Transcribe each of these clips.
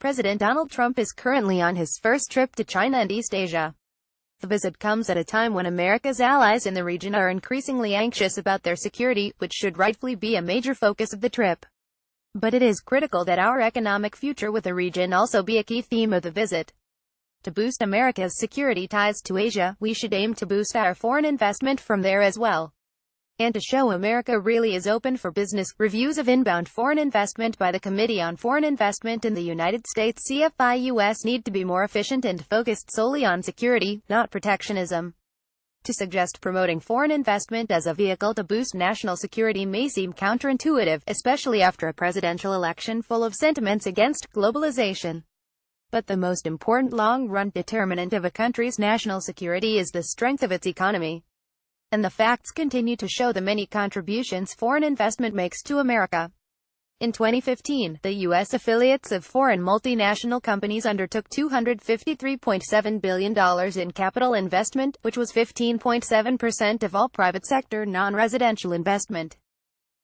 President Donald Trump is currently on his first trip to China and East Asia. The visit comes at a time when America's allies in the region are increasingly anxious about their security, which should rightfully be a major focus of the trip. But it is critical that our economic future with the region also be a key theme of the visit. To boost America's security ties to Asia, we should aim to boost our foreign investment from there as well. And to show America really is open for business, reviews of inbound foreign investment by the Committee on Foreign Investment in the United States (CFI-US) need to be more efficient and focused solely on security, not protectionism. To suggest promoting foreign investment as a vehicle to boost national security may seem counterintuitive, especially after a presidential election full of sentiments against globalization. But the most important long-run determinant of a country's national security is the strength of its economy. And the facts continue to show the many contributions foreign investment makes to America. In 2015, the U.S. affiliates of foreign multinational companies undertook $253.7 billion in capital investment, which was 15.7% of all private sector non-residential investment.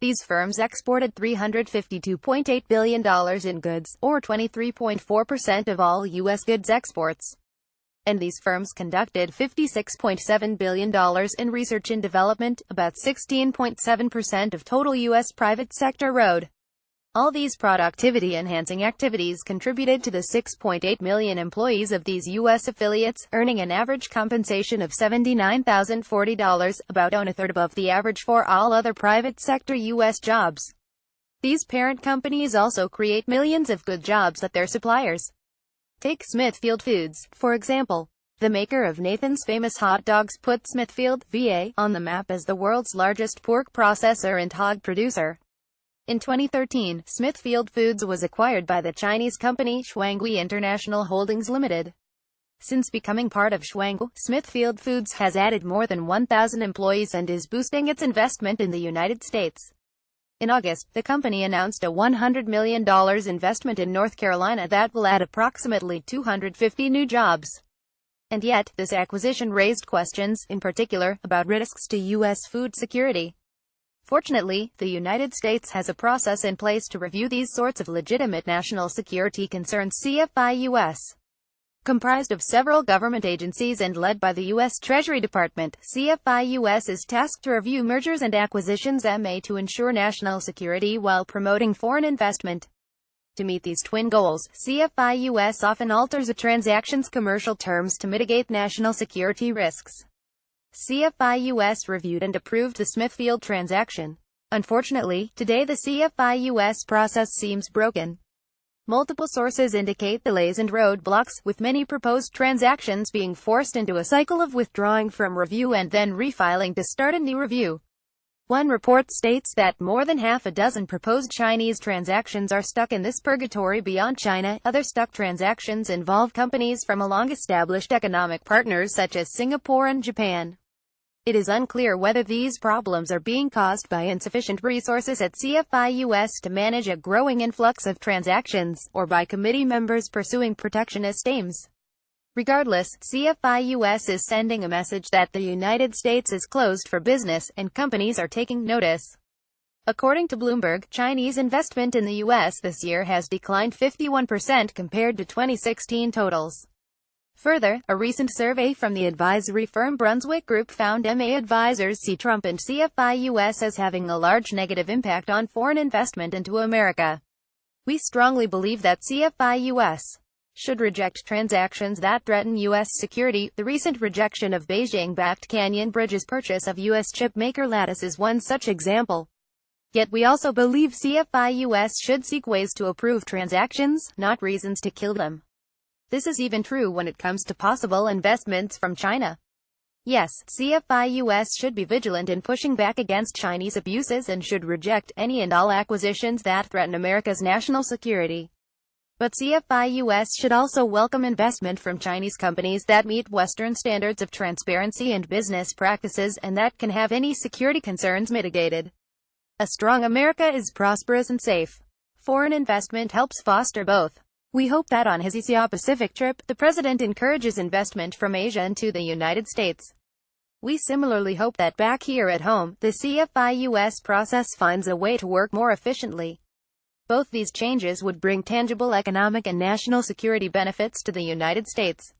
These firms exported $352.8 billion in goods, or 23.4% of all U.S. goods exports. And these firms conducted $56.7 billion in research and development, about 16.7% of total U.S. private sector road. All these productivity-enhancing activities contributed to the 6.8 million employees of these U.S. affiliates, earning an average compensation of $79,040, about a third above the average for all other private sector U.S. jobs. These parent companies also create millions of good jobs at their suppliers. Take Smithfield Foods, for example. The maker of Nathan's famous hot dogs put Smithfield, VA, on the map as the world's largest pork processor and hog producer. In 2013, Smithfield Foods was acquired by the Chinese company Shuanghui International Holdings Limited. Since becoming part of Shuanghui, Smithfield Foods has added more than 1,000 employees and is boosting its investment in the United States. In August, the company announced a $100 million investment in North Carolina that will add approximately 250 new jobs. And yet, this acquisition raised questions, in particular, about risks to U.S. food security. Fortunately, the United States has a process in place to review these sorts of legitimate national security concerns. CFI-US, comprised of several government agencies and led by the U.S. Treasury Department, CFI-US is tasked to review mergers and acquisitions to ensure national security while promoting foreign investment. To meet these twin goals, CFI-US often alters a transaction's commercial terms to mitigate national security risks. CFI-US reviewed and approved the Smithfield transaction. Unfortunately, today the CFI-US process seems broken. Multiple sources indicate delays and roadblocks, with many proposed transactions being forced into a cycle of withdrawing from review and then refiling to start a new review. One report states that more than half a dozen proposed Chinese transactions are stuck in this purgatory beyond China. Other stuck transactions involve companies from long-established economic partners such as Singapore and Japan. It is unclear whether these problems are being caused by insufficient resources at CFI-US to manage a growing influx of transactions, or by committee members pursuing protectionist aims. Regardless, CFI-US is sending a message that the United States is closed for business, and companies are taking notice. According to Bloomberg, Chinese investment in the U.S. this year has declined 51% compared to 2016 totals. Further, a recent survey from the advisory firm Brunswick Group found MA advisors see Trump and CFI-US as having a large negative impact on foreign investment into America. We strongly believe that CFI-US should reject transactions that threaten U.S. security. The recent rejection of Beijing-backed Canyon Bridge's purchase of U.S. chip maker Lattice is one such example. Yet we also believe CFI-US should seek ways to approve transactions, not reasons to kill them. This is even true when it comes to possible investments from China. Yes, CFI-US should be vigilant in pushing back against Chinese abuses and should reject any and all acquisitions that threaten America's national security. But CFI-US should also welcome investment from Chinese companies that meet Western standards of transparency and business practices and that can have any security concerns mitigated. A strong America is prosperous and safe. Foreign investment helps foster both. We hope that on his Asia-Pacific trip, the president encourages investment from Asia into the United States. We similarly hope that back here at home, the CFI-US process finds a way to work more efficiently. Both these changes would bring tangible economic and national security benefits to the United States.